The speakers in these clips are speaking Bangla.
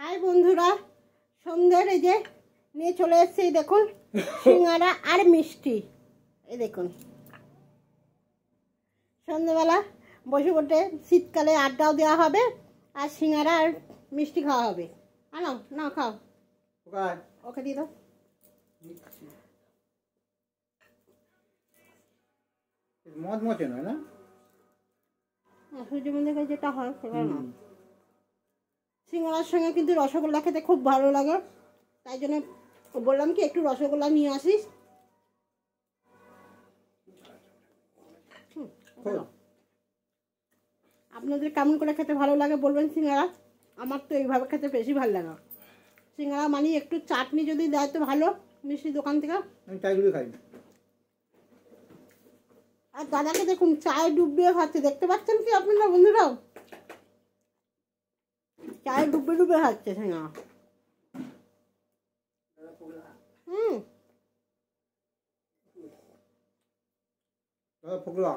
হাই বন্ধুরা, সন্ধ্যের এই যে নিয়ে চলে এসেছি, দেখুন সিঙ্গারা আর মিষ্টি। এই দেখুন সন্ধ্যেবেলা বসে বসে শীতকালে আড্ডাও দেওয়া হবে আর সিঙ্গারা আর মিষ্টি খাওয়া হবে। আনো না খাও, ওকে দিয়ে দাও। মচমচে নয় না, সূর্যমন্দির যেটা হয় সেটা না। সিঙ্গারার সঙ্গে কিন্তু রসগোল্লা খেতে খুব ভালো লাগে, তাই জন্য বললাম কি একটু রসগোল্লা নিয়ে আসিস। আপনাদের কেমন করে খেতে ভালো লাগে বলবেন সিঙ্গারা। আমার তো এইভাবে খেতে বেশি ভালো লাগে। সিঙ্গারা মানে একটু চাটনি যদি দেয় তো ভালো, মিষ্টি দোকান থেকে। আমি চাইগুলো খাই। আর দাদাকে দেখুন চায়ে ডুবিয়ে খাচ্ছে, দেখতে পাচ্ছেন কি আপনারা বন্ধুরাও? চায়ে ডুবে ডুবে খাচ্ছে সিঙ্গারা। পুরো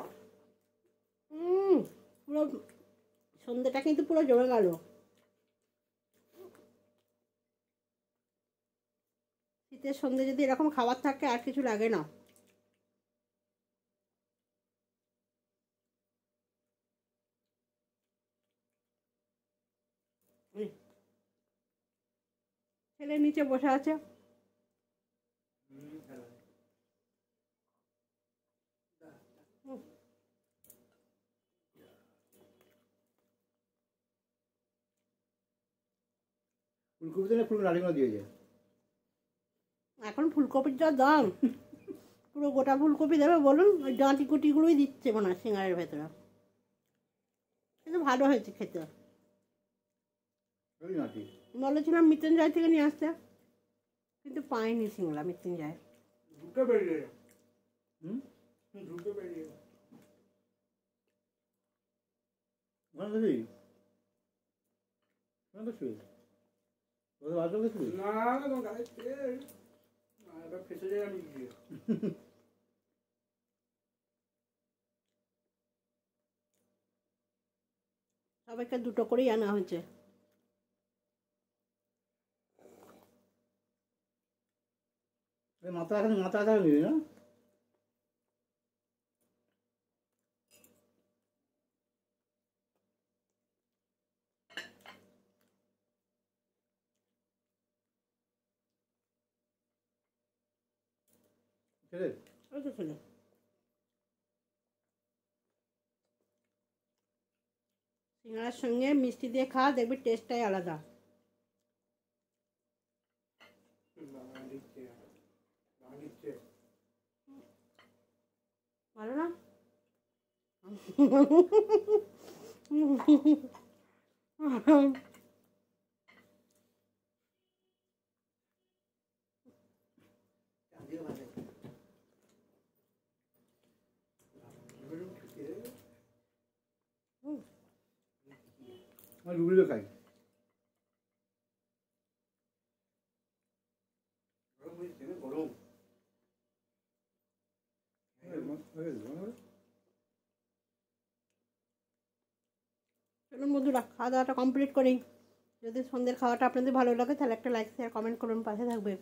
সন্ধ্যেটা কিন্তু পুরো জমে গেল। শীতের সন্ধ্যে যদি এরকম খাবার থাকে আর কিছু লাগে না। ছেলে নিচে বসে আছে। ফুলকপিতে ফুল নাড়িগুলো দিয়ে যায়। এখন ফুলকপির যা দাম, পুরো গোটা ফুলকপি দেবে বলুন? ওই ডাঁটি কুটিগুলোই দিচ্ছে মনে হয় সিঙ্গারের ভেতরে। কিন্তু ভালো হয়েছে খেতে। বলেছিলাম মৃত্যুঞ্জয় থেকে নিয়ে আসতে, কিন্তু পাইনি সিঙ্গলা মৃত্যুঞ্জয়। সবাইকে দুটো করেই আনা হয়েছে। মাথা মাথা নিবি না? সিঙ্গারার সঙ্গে মিষ্টি দিয়ে খাওয়া দেখবি টেস্টটাই আলাদা। ভালো না? রুগীগুলো খাই। চলুন বন্ধুরা, খাওয়া দাওয়াটা কমপ্লিট করি। যদি সন্ধ্যের খাওয়াটা আপনাদের ভালো লাগে তাহলে একটা লাইক শেয়ার কমেন্ট করুন, পাশে থাকবে।